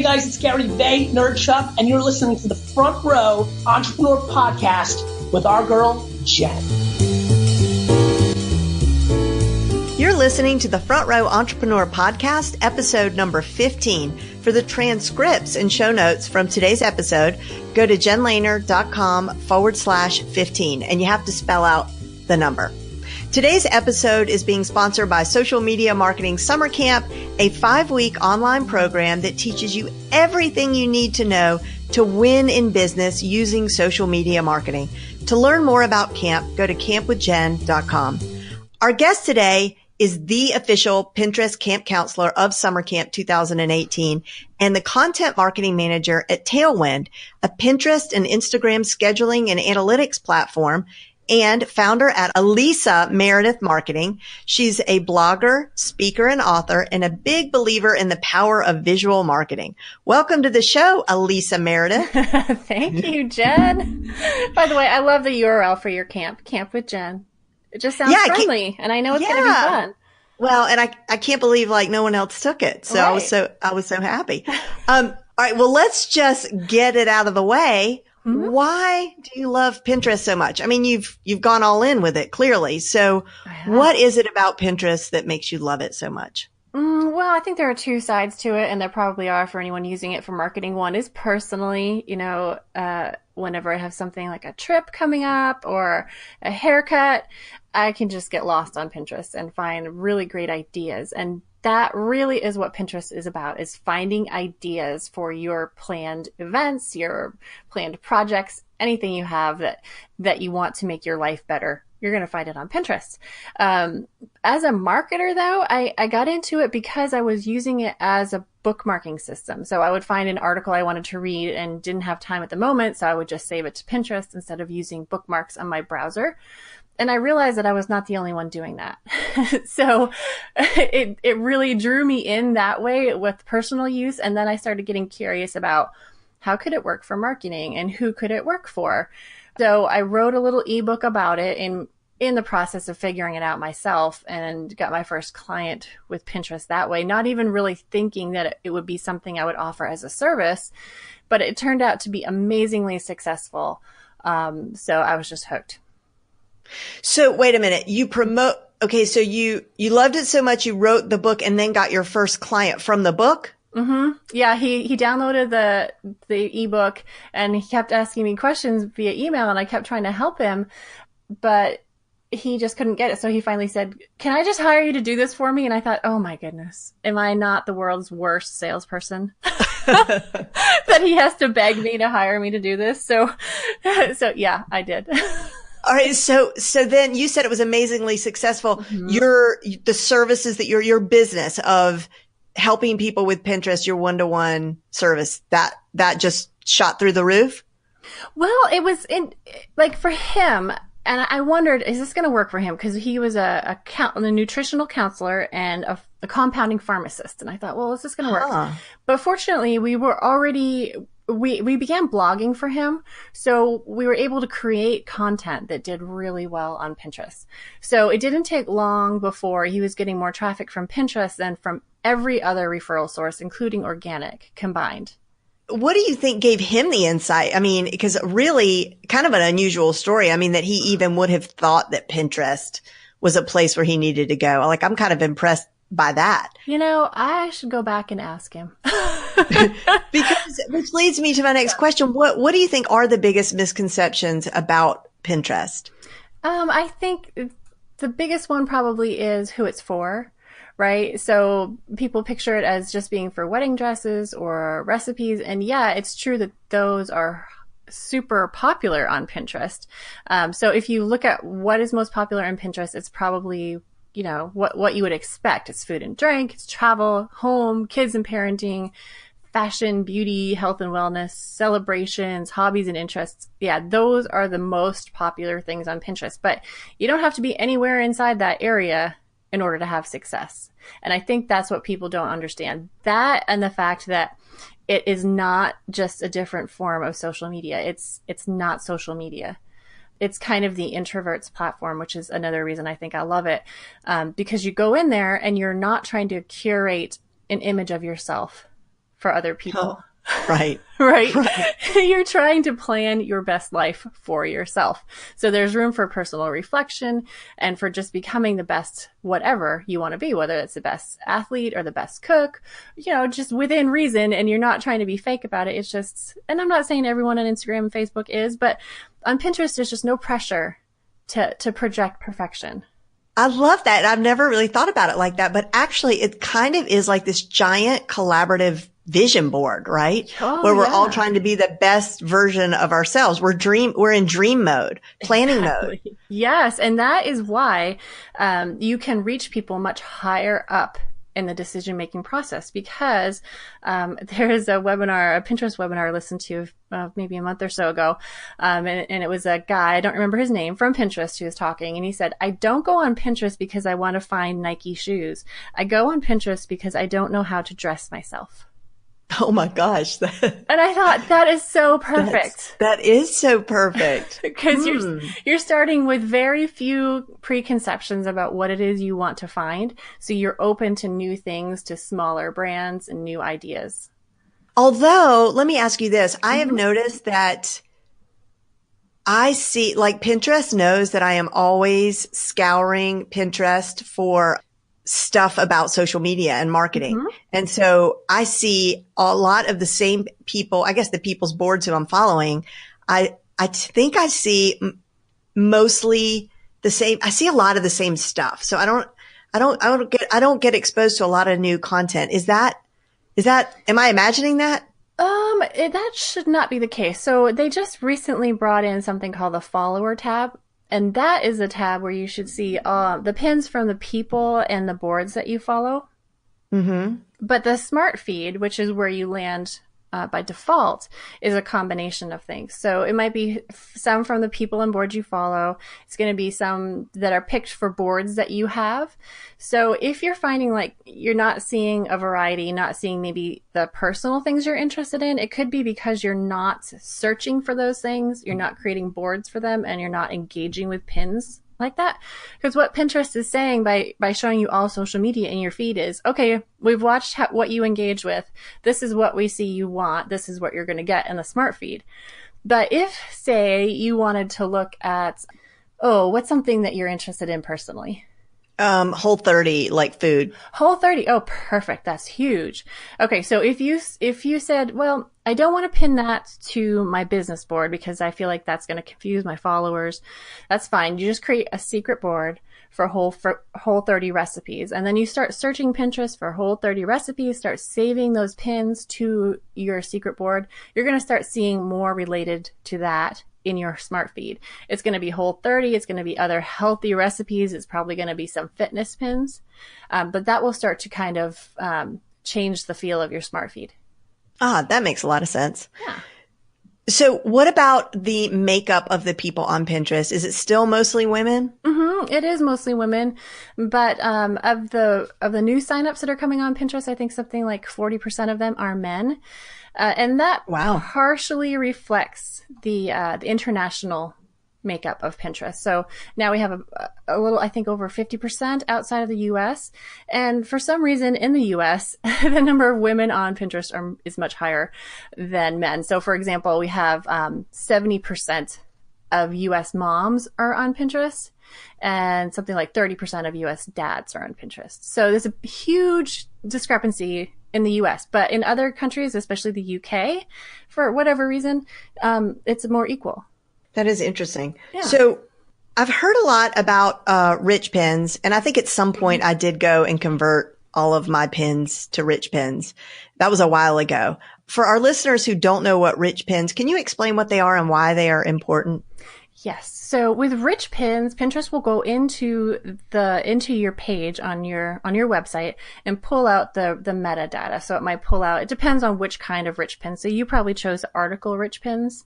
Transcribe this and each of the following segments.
Hey guys, it's Gary Vay, Nerd Chuck, and you're listening to the Front Row Entrepreneur Podcast with our girl, Jen. You're listening to the Front Row Entrepreneur Podcast, episode number 15. For the transcripts and show notes from today's episode, go to jenlehner.com/15, and you have to spell out the number. Today's episode is being sponsored by Social Media Marketing Summer Camp, a 5-week online program that teaches you everything you need to know to win in business using social media marketing. To learn more about camp, go to campwithjen.com. Our guest today is the official Pinterest camp counselor of Summer Camp 2018 and the content marketing manager at Tailwind, a Pinterest and Instagram scheduling and analytics platform, and founder at Alisa Meredith Marketing. She's a blogger, speaker, and author, and a big believer in the power of visual marketing. Welcome to the show, Alisa Meredith. Thank you, Jen. By the way, I love the URL for your camp, Camp with Jen. It just sounds friendly, and I know it's going to be fun. Well, and I can't believe no one else took it. So right. I was so happy. All right. Well, let's just get it out of the way. Mm-hmm. Why do you love Pinterest so much? I mean, you've gone all in with it clearly. So what is it about Pinterest that makes you love it so much? Well, I think there are two sides to it, and there probably are for anyone using it for marketing. One is personally, whenever I have something like a trip coming up or a haircut, I can just get lost on Pinterest and find really great ideas. And that really is what Pinterest is about, is finding ideas for your planned events, your planned projects, anything you have that you want to make your life better. You're going to find it on Pinterest. As a marketer, though, I got into it because I was using it as a bookmarking system. So I would find an article I wanted to read and didn't have time at the moment, so I would just save it to Pinterest instead of using bookmarks on my browser. And I realized that I was not the only one doing that. So it really drew me in that way with personal use. And then I started getting curious about how could it work for marketing and who could it work for? So I wrote a little ebook about it in the process of figuring it out myself, and got my first client with Pinterest that way, not even really thinking that it would be something I would offer as a service, but it turned out to be amazingly successful. So I was just hooked. So wait a minute, so you loved it so much you wrote the book and then got your first client from the book? Mm-hmm. Yeah, he downloaded the ebook and he kept asking me questions via email, and I kept trying to help him, but he just couldn't get it. So he finally said, "Can I just hire you to do this for me?" And I thought, oh my goodness, am I not the world's worst salesperson? That he has to beg me to hire me to do this. So yeah, I did. All right. So then you said it was amazingly successful. Mm-hmm. The services that your business of helping people with Pinterest, your one-to-one service, that just shot through the roof? Well, it was for him. And I wondered, is this going to work for him? Because he was a nutritional counselor and a compounding pharmacist. And I thought, well, is this going to work? But fortunately, we began blogging for him. So we were able to create content that did really well on Pinterest. So it didn't take long before he was getting more traffic from Pinterest than from every other referral source, including organic, combined. What do you think gave him the insight? I mean, because really kind of an unusual story. I mean, that he even would have thought that Pinterest was a place where he needed to go. I'm kind of impressed by that. I should go back and ask him. Which leads me to my next question. What do you think are the biggest misconceptions about Pinterest? I think the biggest one probably is who it's for. Right? So people picture it as just being for wedding dresses or recipes. And yeah, it's true that those are super popular on Pinterest. So if you look at what is most popular on Pinterest, it's probably, what you would expect. It's food and drink, it's travel, home, kids and parenting, fashion, beauty, health and wellness, celebrations, hobbies and interests. Yeah, those are the most popular things on Pinterest. But you don't have to be anywhere inside that area in order to have success. And I think that's what people don't understand. That and the fact that it is not just a different form of social media. It's not social media. It's kind of the introvert's platform, which is another reason I think I love it. Because you go in there and you're not trying to curate an image of yourself for other people. Oh, right. Right? Right. You're trying to plan your best life for yourself. So there's room for personal reflection and for just becoming the best whatever you want to be, whether it's the best athlete or the best cook, just within reason. And you're not trying to be fake about it. It's just, and I'm not saying everyone on Instagram and Facebook is, but on Pinterest, there's just no pressure to project perfection. I love that. I've never really thought about it like that, but actually it kind of is like this giant collaborative vision board, right? Oh, where we're yeah. all trying to be the best version of ourselves. We're in dream mode, planning mode. Yes. And that is why, you can reach people much higher up in the decision-making process, because, there is a Pinterest webinar I listened to maybe a month or so ago. And it was a guy, I don't remember his name, from Pinterest who was talking. And he said, I don't go on Pinterest because I want to find Nike shoes. I go on Pinterest because I don't know how to dress myself. Oh my gosh. And I thought that is so perfect. That is so perfect. Because you're starting with very few preconceptions about what it is you want to find. So you're open to new things, to smaller brands and new ideas. Although, let me ask you this. I have noticed that I see, like, Pinterest knows that I am always scouring Pinterest for stuff about social media and marketing. And so I see a lot of the same people, I guess the people's boards who I'm following. I think I see mostly the same. I see a lot of the same stuff. So I don't get exposed to a lot of new content. Am I imagining that? That should not be the case. So they just recently brought in something called the follower tab. And that is a tab where you should see the pins from the people and the boards that you follow. But the smart feed, which is where you land by default, is a combination of things. So it might be some from the people and boards you follow. It's going to be some that are picked for boards that you have. So if you're finding like you're not seeing a variety, not seeing maybe the personal things you're interested in, it could be because you're not searching for those things, you're not creating boards for them, and you're not engaging with pins like that. Because what Pinterest is saying by showing you all social media in your feed is, okay, we've watched what you engage with. This is what we see you want. This is what you're going to get in the smart feed. But if, say, you wanted to look at, what's something that you're interested in personally? Whole30, like food. Whole30. Oh, perfect. That's huge. Okay. So if you said, well, I don't want to pin that to my business board because I feel like that's going to confuse my followers. That's fine. You just create a secret board for Whole30 recipes. And then you start searching Pinterest for Whole30 recipes, start saving those pins to your secret board. You're going to start seeing more related to that in your smart feed. It's going to be Whole30. It's going to be other healthy recipes. It's probably going to be some fitness pins. But that will start to kind of change the feel of your smart feed. That makes a lot of sense. Yeah. So what about the makeup of the people on Pinterest? Is it still mostly women? It is mostly women, but of the new signups that are coming on Pinterest, I think something like 40% of them are men. And that partially reflects the international makeup of Pinterest. So now we have a little, I think over 50% outside of the US. And for some reason in the US, the number of women on Pinterest is much higher than men. So for example, we have 70% of US moms are on Pinterest, and something like 30% of US dads are on Pinterest. So there's a huge discrepancy in the US, but in other countries, especially the UK, for whatever reason, it's more equal. That is interesting. Yeah. So I've heard a lot about rich pins, and I think at some point I did go and convert all of my pins to rich pins. That was a while ago. For our listeners who don't know what rich pins, can you explain what they are and why they are important? Yes. So with rich pins, Pinterest will go into your page on your website and pull out the metadata. So it might pull out, it depends on which kind of rich pin. So you probably chose article rich pins.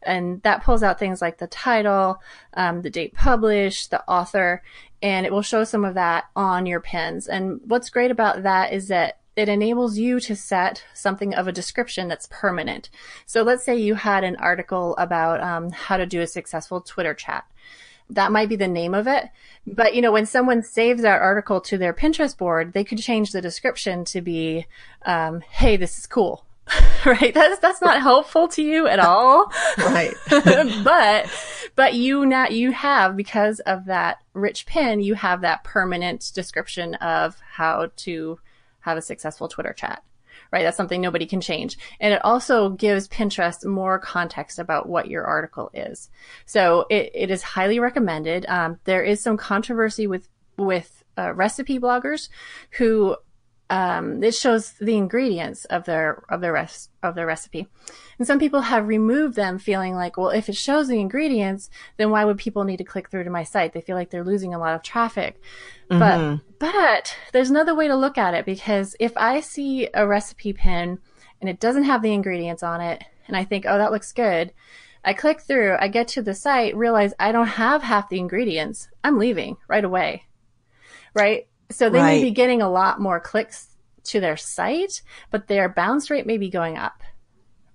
And that pulls out things like the title, the date published, the author, and it will show some of that on your pins. And what's great about that is that it enables you to set something of a description that's permanent. So let's say you had an article about how to do a successful Twitter chat. that might be the name of it. But, when someone saves that article to their Pinterest board, they could change the description to be, hey, this is cool. Right? That's not helpful to you at all. Right. but you have, because of that rich pin, you have that permanent description of how to have a successful Twitter chat. Right? That's something nobody can change. And it also gives Pinterest more context about what your article is. So it is highly recommended. There is some controversy with recipe bloggers who it shows the ingredients of their recipe. And some people have removed them, feeling like, well, if it shows the ingredients, then why would people need to click through to my site? They feel like they're losing a lot of traffic. But there's another way to look at it, because if I see a recipe pin and it doesn't have the ingredients on it, and I think, oh, that looks good, I click through, I get to the site, realize I don't have half the ingredients, I'm leaving right away. Right? So they may be getting a lot more clicks to their site, but their bounce rate may be going up,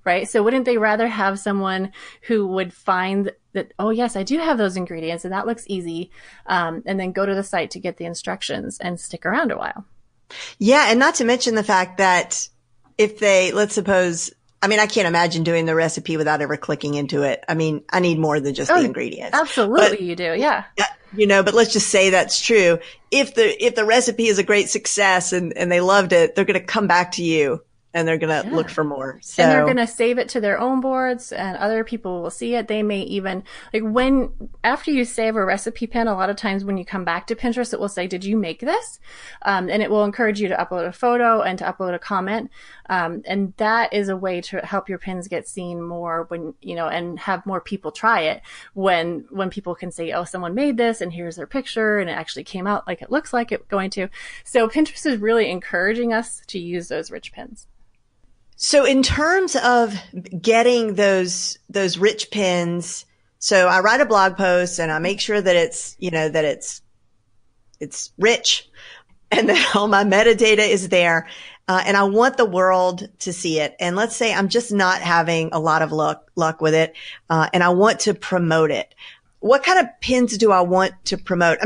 right? So wouldn't they rather have someone who would find that, oh yes, I do have those ingredients and that looks easy, and then go to the site to get the instructions and stick around a while? Yeah. And not to mention the fact that if they, let's suppose, I can't imagine doing the recipe without ever clicking into it. I need more than just the ingredients. Absolutely, you do. Yeah. But let's just say that's true. If the recipe is a great success and they loved it, they're going to come back to you and they're going to look for more. So. And they're going to save it to their own boards, and other people will see it. They may even, after you save a recipe pin, a lot of times when you come back to Pinterest, it will say, did you make this? And it will encourage you to upload a photo and to upload a comment. And that is a way to help your pins get seen more when, and have more people try it when people can say, oh, someone made this and here's their picture and it actually came out like it looks like it's going to. So Pinterest is really encouraging us to use those rich pins. So in terms of getting those rich pins, so I write a blog post and I make sure that it's, that it's rich and that all my metadata is there. And I want the world to see it. And let's say I'm just not having a lot of luck with it. And I want to promote it. What kind of pins do I want to promote?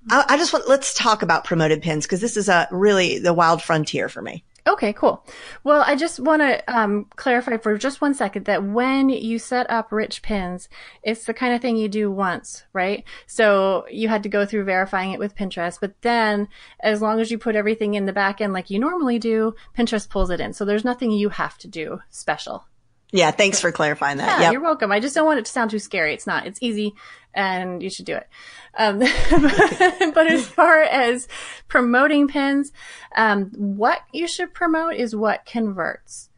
Let's talk about promoted pins, because this is really the wild frontier for me. Okay, cool. Well, I just want to clarify for just 1 second that when you set up rich pins, it's the kind of thing you do once, right? So you had to go through verifying it with Pinterest, but then as long as you put everything in the back end like you normally do, Pinterest pulls it in. So there's nothing you have to do special. Yeah, thanks for clarifying that. Yeah, yep. You're welcome. I just don't want it to sound too scary. It's not. It's easy, and you should do it. But as far as promoting pins, what you should promote is what converts.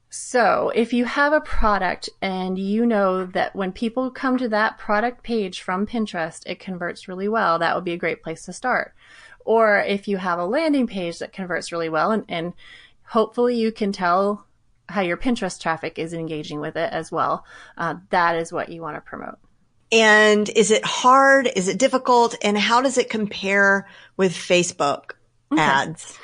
So if you have a product and you know that when people come to that product page from Pinterest, it converts really well, that would be a great place to start. Or if you have a landing page that converts really well, and hopefully you can tell how your Pinterest traffic is engaging with it as well. That is what you want to promote. And is it hard? Is it difficult? And how does it compare with Facebook ads?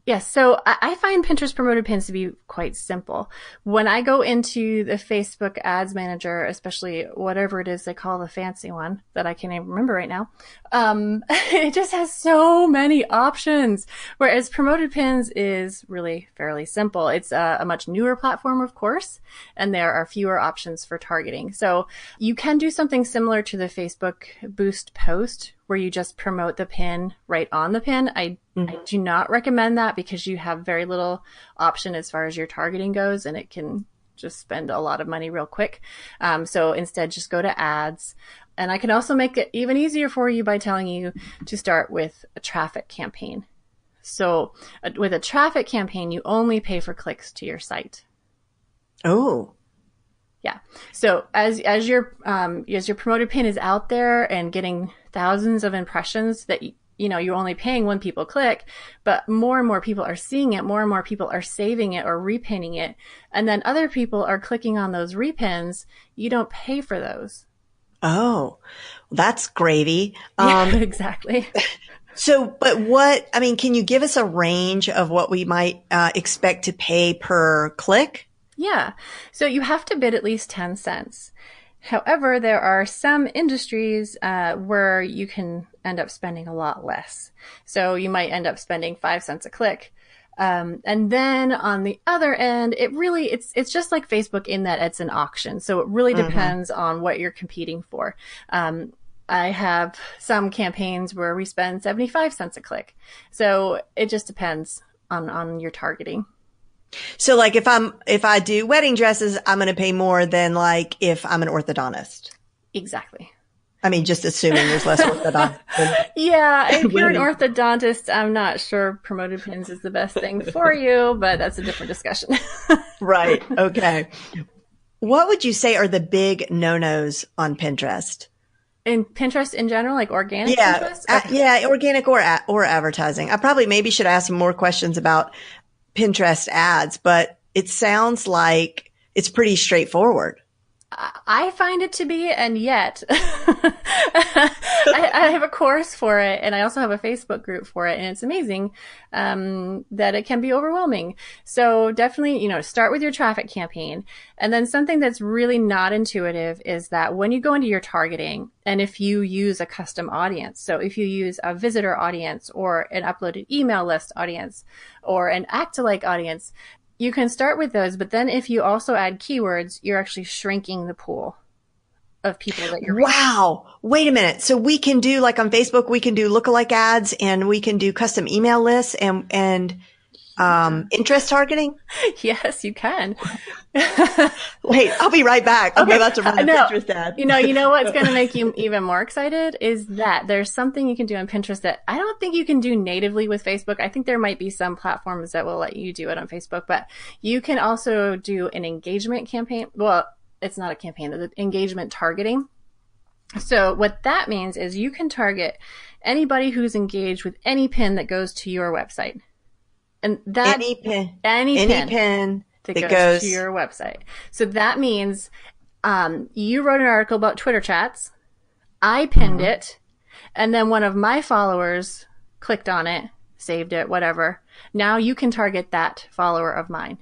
Yes. So I find Pinterest promoted pins to be quite simple. When I go into the Facebook ads manager, especially whatever it is they call the fancy one that I can't even remember right now, it just has so many options. Whereas promoted pins is really fairly simple. It's a much newer platform, of course, and there are fewer options for targeting. So you can do something similar to the Facebook boost post, where you just promote the pin right on the pin. I do not recommend that, because you have very little option as far as your targeting goes, and it can just spend a lot of money real quick. So instead, just go to ads. And I can also make it even easier for you by telling you to start with a traffic campaign. So with a traffic campaign, you only pay for clicks to your site. Oh. Yeah. So as your promoted pin is out there and getting thousands of impressions that you're only paying when people click, but more and more people are seeing it, more and more people are saving it or repinning it, and then other people are clicking on those repins, you don't pay for those. Oh, that's gravy. Yeah, exactly. So, but can you give us a range of what we might expect to pay per click? Yeah. So you have to bid at least 10 cents. However, there are some industries where you can end up spending a lot less. So you might end up spending 5 cents a click. And then on the other end, it's just like Facebook in that it's an auction. So it really depends on what you're competing for. I have some campaigns where we spend 75 cents a click. So it just depends on your targeting. So like if I do wedding dresses, I'm going to pay more than like if I'm an orthodontist. Exactly. I mean, just assuming there's less orthodontists. Yeah, if you're an orthodontist, I'm not sure promoted pins is the best thing for you, but that's a different discussion. Right. Okay. What would you say are the big no-nos on Pinterest? In Pinterest in general, like organic Pinterest? Yeah, organic or advertising. I probably maybe should ask some more questions about Pinterest ads, but it sounds like it's pretty straightforward. I find it to be, and yet I have a course for it, and I also have a Facebook group for it, and it's amazing that it can be overwhelming. So definitely, start with your traffic campaign. And then something that's really not intuitive is that when you go into your targeting, and if you use a custom audience, so if you use a visitor audience or an uploaded email list audience or an act-alike audience, you can start with those, but then if you also add keywords, you're actually shrinking the pool of people that you're reaching. Wow. Wait a minute. So we can do, like on Facebook, we can do lookalike ads and we can do custom email lists and interest targeting? Yes, you can. Wait, I'll be right back. I'm about to run a Pinterest ad. You know what's going to make you even more excited is that there's something you can do on Pinterest that I don't think you can do natively with Facebook. I think there might be some platforms that will let you do it on Facebook, but you can also do an engagement campaign. Well, it's not a campaign, it's engagement targeting. So what that means is you can target anybody who's engaged with any pin that goes to your website. And that any pin that goes to your website. So that means you wrote an article about Twitter chats. I pinned it, and then one of my followers clicked on it, saved it, whatever. Now you can target that follower of mine.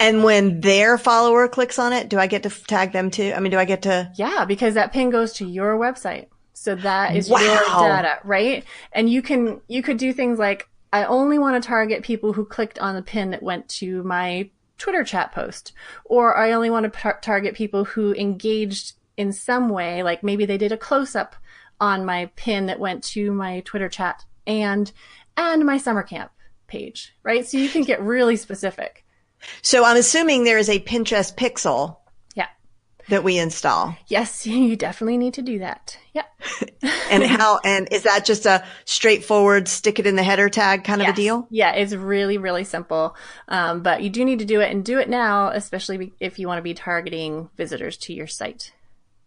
And when their follower clicks on it, do I get to tag them too? I mean, do I get to? Yeah, because that pin goes to your website. So that is your data, right? And you could do things like, I only want to target people who clicked on the pin that went to my Twitter chat post, or I only want to target people who engaged in some way, like maybe they did a close-up on my pin that went to my Twitter chat and my summer camp page, right? So you can get really specific. So I'm assuming there is a Pinterest pixel. Yeah. That we install. Yes, you definitely need to do that. Yeah. And is that just a straightforward stick it in the header tag kind of a deal? Yeah, it's really, really simple. But you do need to do it and do it now, especially if you want to be targeting visitors to your site.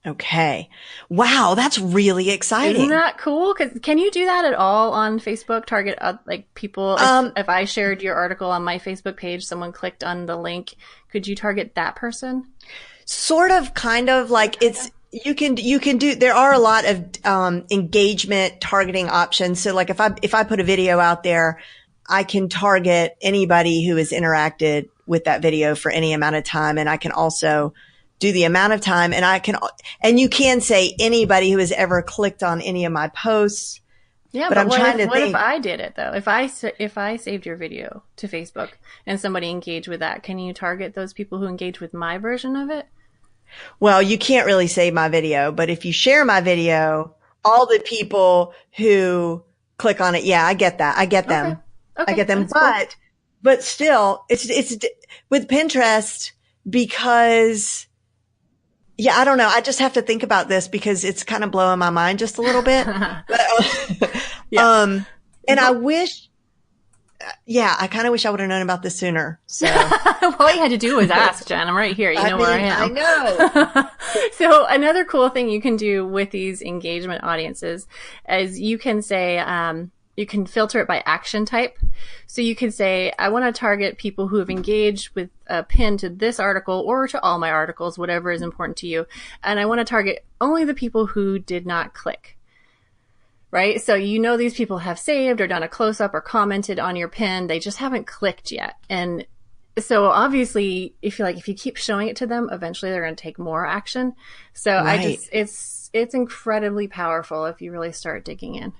Okay. Wow, that's really exciting. Isn't that cool? Can you do that at all on Facebook? Target like people. If I shared your article on my Facebook page, someone clicked on the link, could you target that person? Sort of, kind of, like you can do, there are a lot of, engagement targeting options. So like if I put a video out there, I can target anybody who has interacted with that video for any amount of time. And I can also do the amount of time, and you can say anybody who has ever clicked on any of my posts. Yeah, but what if I did it though? If I saved your video to Facebook and somebody engaged with that, can you target those people who engage with my version of it? Well, you can't really save my video, but if you share my video, all the people who click on it, yeah, I get that. I get them. Okay, I get them. But But still, it's with Pinterest because, yeah, I don't know. I just have to think about this because it's kind of blowing my mind just a little bit. Yeah. And I wish, I kind of wish I would have known about this sooner. So all you had to do was ask, Jen. I'm right here. You know where I am. I know. So another cool thing you can do with these engagement audiences is you can say, you can filter it by action type. So you can say, I want to target people who have engaged with a pin to this article or to all my articles, whatever is important to you. And I want to target only the people who did not click. Right? So these people have saved or done a close-up or commented on your pin. They just haven't clicked yet. And So obviously, if you keep showing it to them, eventually they're going to take more action. So Right. it's incredibly powerful if you really start digging in.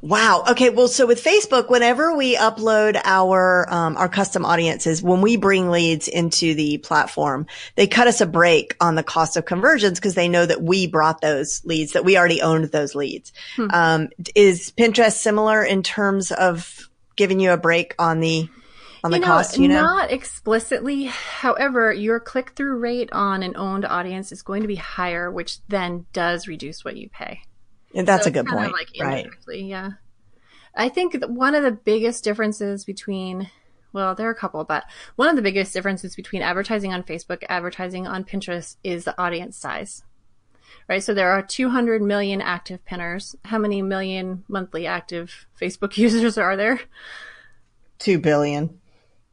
Wow. Okay. Well, so with Facebook, whenever we upload our custom audiences, when we bring leads into the platform, they cut us a break on the cost of conversions because they know that we brought those leads, that we already owned those leads. Is Pinterest similar in terms of giving you a break on the cost, Not explicitly. However, your click-through rate on an owned audience is going to be higher, which then does reduce what you pay. And that's So a good kind of point. like Right. indirectly, yeah. I think that one of the biggest differences between, well, there are a couple, but one of the biggest differences between advertising on Facebook, advertising on Pinterest is the audience size. Right? So there are 200 million active pinners. How many million monthly active Facebook users are there? 2 billion.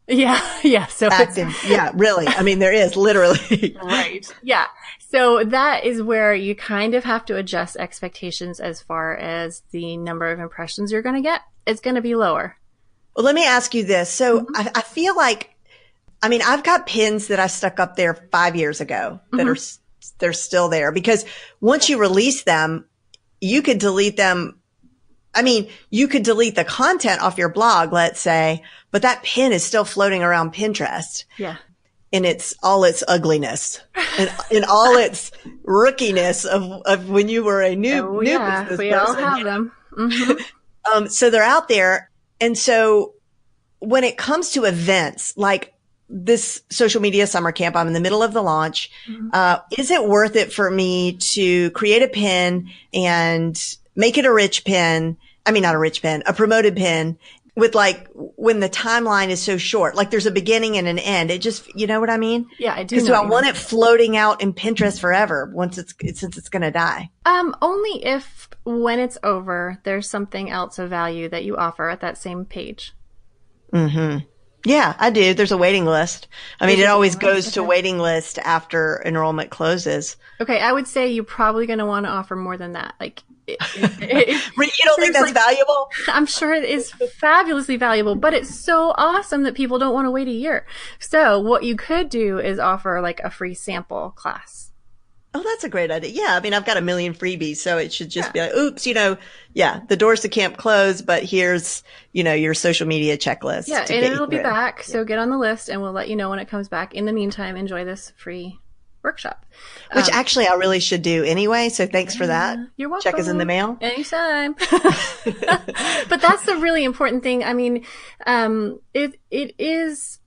Yeah. So Active. Yeah, really. I mean, there is literally. Right. Yeah. So that is where you kind of have to adjust expectations as far as the number of impressions you're going to get. It's going to be lower. Well, let me ask you this. So I feel like, I mean, I've got pins that I stuck up there 5 years ago that they're still there because once you release them, you could delete them. I mean, you could delete the content off your blog, let's say, but that pin is still floating around Pinterest. Yeah. In all its ugliness and in all its rookiness of when you were a new business we person. all have them. So they're out there. And so when it comes to events like this social media summer camp, I'm in the middle of the launch. Is it worth it for me to create a pin and make it a rich pin? I mean, not a rich pin, a promoted pin with like when the timeline is so short, like there's a beginning and an end. It just, you know what I mean? Yeah, I do. Because I want it floating out in Pinterest forever since it's going to die. Only if when it's over, there's something else of value that you offer at that same page. Yeah, I do. There's a waiting list. I mean, it always goes to waiting list after enrollment closes. Okay. I would say you're probably going to want to offer more than that. Like, you don't think that's valuable? I'm sure it is fabulously valuable, but it's so awesome that people don't want to wait a year. So what you could do is offer like a free sample class. Oh, that's a great idea. Yeah. I mean, I've got a million freebies, so it should just be like, oops, the doors to camp closed, but here's, your social media checklist. Yeah. And it'll be back. So get on the list and we'll let you know when it comes back. In the meantime, enjoy this free workshop. Which actually I really should do anyway. So thanks for that. You're welcome. Check is in the mail. Anytime. But that's the really important thing. I mean, it is,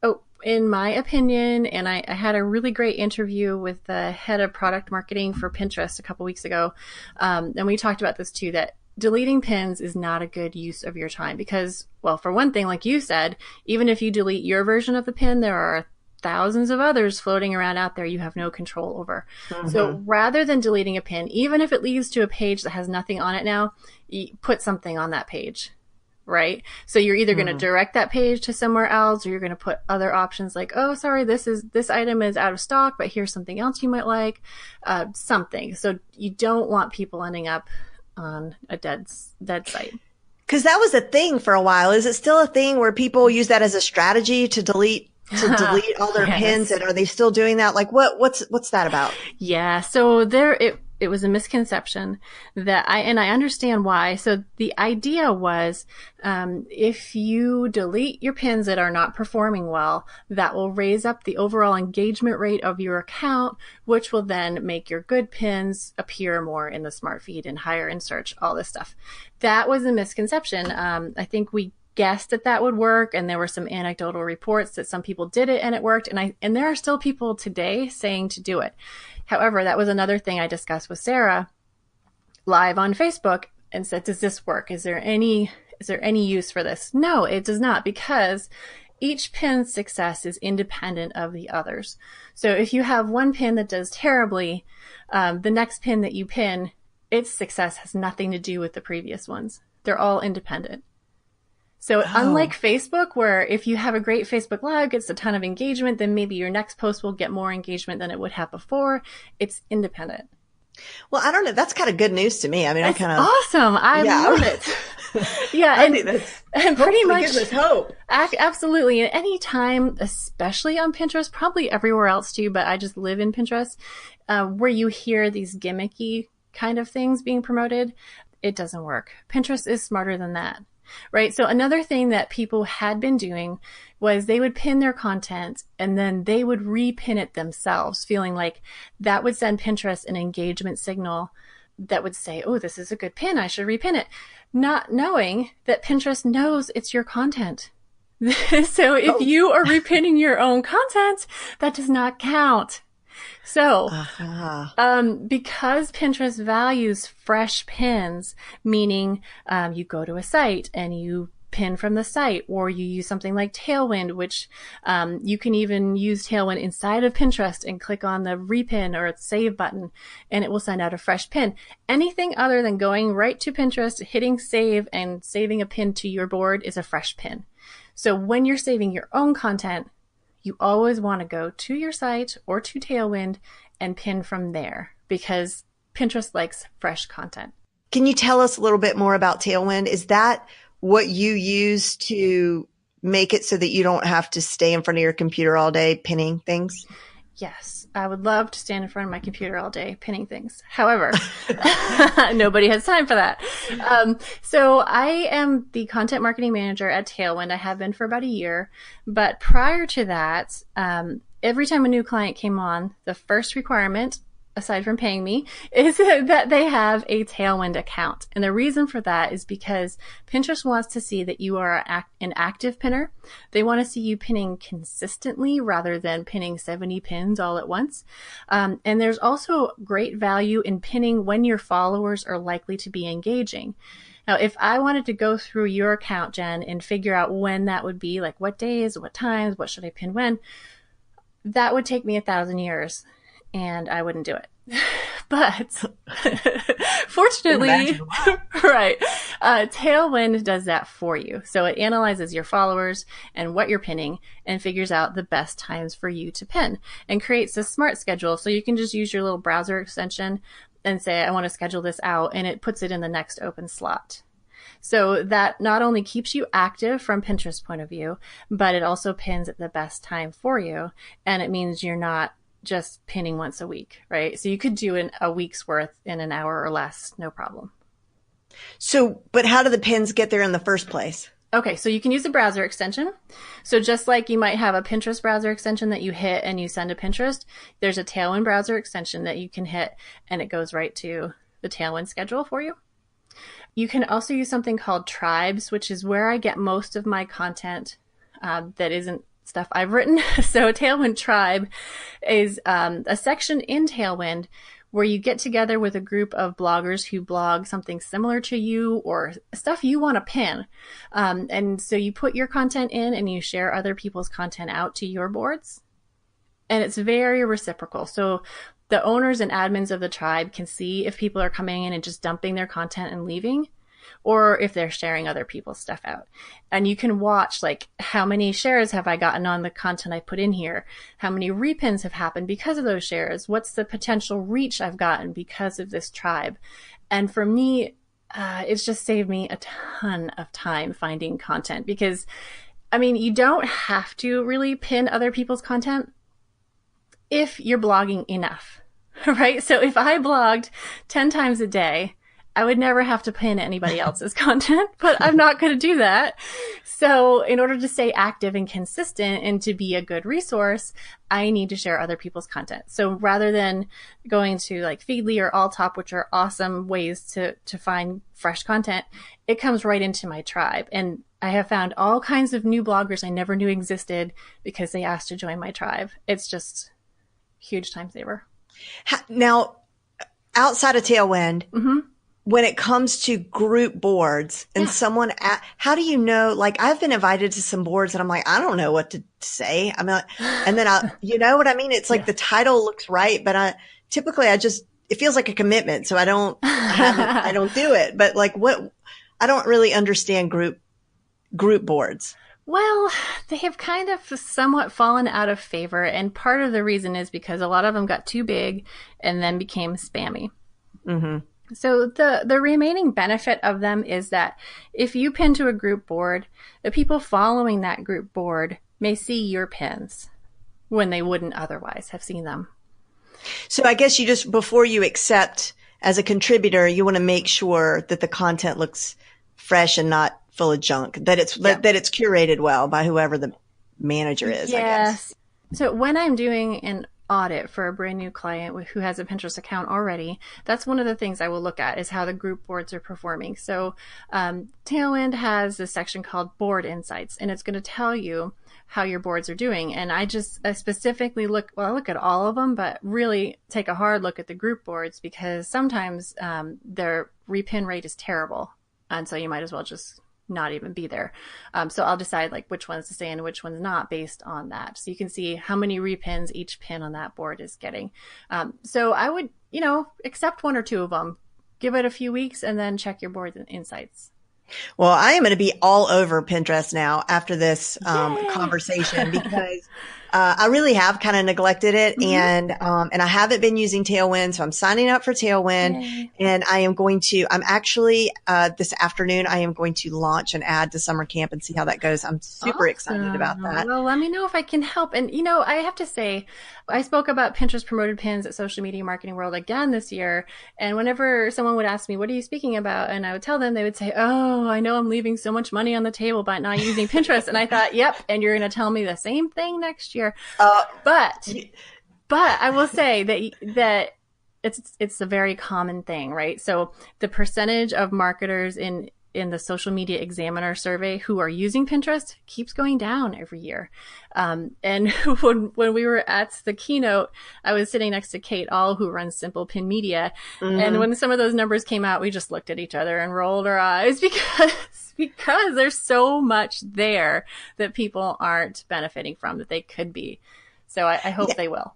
in my opinion, and I had a really great interview with the head of product marketing for Pinterest a couple weeks ago. And we talked about this too, that deleting pins is not a good use of your time because, well, for one thing, like you said, even if you delete your version of the pin, there are thousands of others floating around out there you have no control over. So rather than deleting a pin, even if it leads to a page that has nothing on it now, you put something on that page, right? So you're either going to direct that page to somewhere else, or you're going to put other options like, oh, sorry, this item is out of stock, but here's something else you might like, something. So you don't want people ending up on a dead site. Because that was a thing for a while. Is it still a thing where people use that as a strategy to delete all their pins? And are they still doing that? Like what's that about? Yeah. So it was a misconception that I understand why. So the idea was, if you delete your pins that are not performing well, that will raise up the overall engagement rate of your account, which will then make your good pins appear more in the smart feed and higher in search, all this stuff. That was a misconception. I think we guessed that would work, and there were some anecdotal reports that some people did it and it worked, and there are still people today saying to do it. However, that was another thing I discussed with Sarah live on Facebook and said, does this work? Is there any use for this? No, it does not, because each pin's success is independent of the others. So if you have one pin that does terribly, the next pin that you pin, its success has nothing to do with the previous ones. They're all independent. So unlike Facebook, where if you have a great Facebook Live, gets a ton of engagement, then maybe your next post will get more engagement than it would have before. It's independent. Well, I don't know. That's kind of good news to me. I mean, That's awesome. I love it. Yeah. And pretty much gives us hope. Absolutely. And any time, especially on Pinterest, probably everywhere else too, but I just live in Pinterest, where you hear these gimmicky kind of things being promoted, it doesn't work. Pinterest is smarter than that. Right. So another thing that people had been doing was they would pin their content and then they would repin it themselves, feeling like that would send Pinterest an engagement signal that would say, oh, this is a good pin, I should repin it. Not knowing that Pinterest knows it's your content. So if you are repinning your own content, that does not count. So, because Pinterest values fresh pins, meaning you go to a site and you pin from the site, or you use something like Tailwind, which you can even use Tailwind inside of Pinterest and click on the repin or save button, and it will send out a fresh pin. Anything other than going right to Pinterest, hitting save, and saving a pin to your board is a fresh pin. So when you're saving your own content, you always want to go to your site or to Tailwind and pin from there, because Pinterest likes fresh content. Can you tell us a little bit more about Tailwind? Is that what you use to make it so that you don't have to stay in front of your computer all day pinning things? Yes, I would love to stand in front of my computer all day pinning things. However, nobody has time for that. So I am the content marketing manager at Tailwind. I have been for about a year. But prior to that, every time a new client came on, the first requirement, aside from paying me, is that they have a Tailwind account. And the reason for that is because Pinterest wants to see that you are an active pinner. They want to see you pinning consistently rather than pinning 70 pins all at once. And there's also great value in pinning when your followers are likely to be engaging. Now, if I wanted to go through your account, Jen, and figure out when that would be, like what days, what times, what should I pin when, that would take me 1,000 years. And I wouldn't do it. But fortunately, right, Tailwind does that for you. So it analyzes your followers and what you're pinning and figures out the best times for you to pin and creates a smart schedule. So you can just use your little browser extension and say, I want to schedule this out, and it puts it in the next open slot. So that not only keeps you active from Pinterest point of view, but it also pins at the best time for you. And it means you're not just pinning once a week, right? So you could do a week's worth in an hour or less, no problem. So, but how do the pins get there in the first place? Okay, so you can use a browser extension. So just like you might have a Pinterest browser extension that you hit and you send to Pinterest, there's a Tailwind browser extension that you can hit and it goes right to the Tailwind schedule for you. You can also use something called Tribes, which is where I get most of my content that isn't stuff I've written. So Tailwind Tribe is a section in Tailwind where you get together with a group of bloggers who blog something similar to you or stuff you want to pin. And so you put your content in and you share other people's content out to your boards. And it's very reciprocal. So the owners and admins of the tribe can see if people are coming in and just dumping their content and leaving, or if they're sharing other people's stuff out. And you can watch, like, how many shares have I gotten on the content I put in here? How many repins have happened because of those shares? What's the potential reach I've gotten because of this tribe? And for me, it's just saved me a ton of time finding content because, I mean, you don't have to really pin other people's content if you're blogging enough, right? So if I blogged 10 times a day, I would never have to pin anybody else's content, but I'm not going to do that. So in order to stay active and consistent and to be a good resource, I need to share other people's content. So rather than going to like Feedly or Alltop, which are awesome ways to find fresh content, it comes right into my tribe. And I have found all kinds of new bloggers I never knew existed because they asked to join my tribe. It's just huge time saver. Now, outside of Tailwind, when it comes to group boards and someone, how do you know, like I've been invited to some boards and I'm like, I don't know what to say. I'm like, and then you know what I mean? It's like the title looks right, but typically it feels like a commitment. So I don't do it, but like I don't really understand group boards. Well, they have kind of somewhat fallen out of favor. And part of the reason is because a lot of them got too big and then became spammy. So the remaining benefit of them is that if you pin to a group board, the people following that group board may see your pins when they wouldn't otherwise have seen them. So I guess you just, before you accept as a contributor, you want to make sure that the content looks fresh and not full of junk, that it's curated well by whoever the manager is, I guess. So when I'm doing an audit for a brand new client who has a Pinterest account already, that's one of the things I will look at is how the group boards are performing. So Tailwind has a section called Board Insights, and it's going to tell you how your boards are doing. And I specifically look at all of them, but really take a hard look at the group boards because sometimes their repin rate is terrible. And so you might as well just not even be there. So I'll decide like which ones to stay in and which ones not based on that. So you can see how many repins each pin on that board is getting. So I would, accept one or two of them, give it a few weeks and then check your board insights. Well, I am going to be all over Pinterest now after this conversation because I really have kind of neglected it, and I haven't been using Tailwind, so I'm signing up for Tailwind, and I'm actually this afternoon I am going to launch an ad to summer camp and see how that goes. I'm super excited about that. Well, let me know if I can help. And I have to say, I spoke about Pinterest promoted pins at Social Media Marketing World again this year, and whenever someone would ask me, "What are you speaking about?" and I would tell them, they would say, "Oh, I know I'm leaving so much money on the table by not using Pinterest." And I thought, "Yep, and you're going to tell me the same thing next year." But I will say that it's a very common thing, right? So the percentage of marketers in the Social Media Examiner survey who are using Pinterest keeps going down every year. And when we were at the keynote, I was sitting next to Kate All, who runs Simple Pin Media. And when some of those numbers came out, we just looked at each other and rolled our eyes because there's so much there that people aren't benefiting from that they could be. So I hope they will.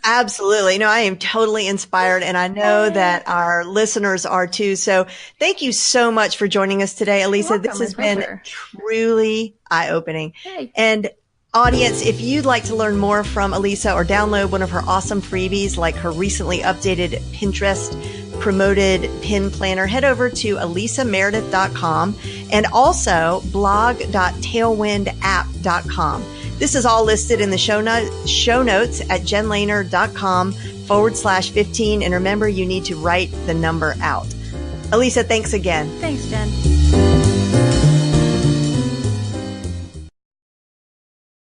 Absolutely. No, I am totally inspired, and I know that our listeners are too. So thank you so much for joining us today, Alisa. This has been truly eye-opening. And audience, if you'd like to learn more from Alisa or download one of her awesome freebies like her recently updated Pinterest promoted pin planner, head over to alisameredith.com and also blog.tailwindapp.com. This is all listed in the show notes at jenlehner.com/15. And remember, you need to write the number out. Alisa, thanks again. Thanks, Jen.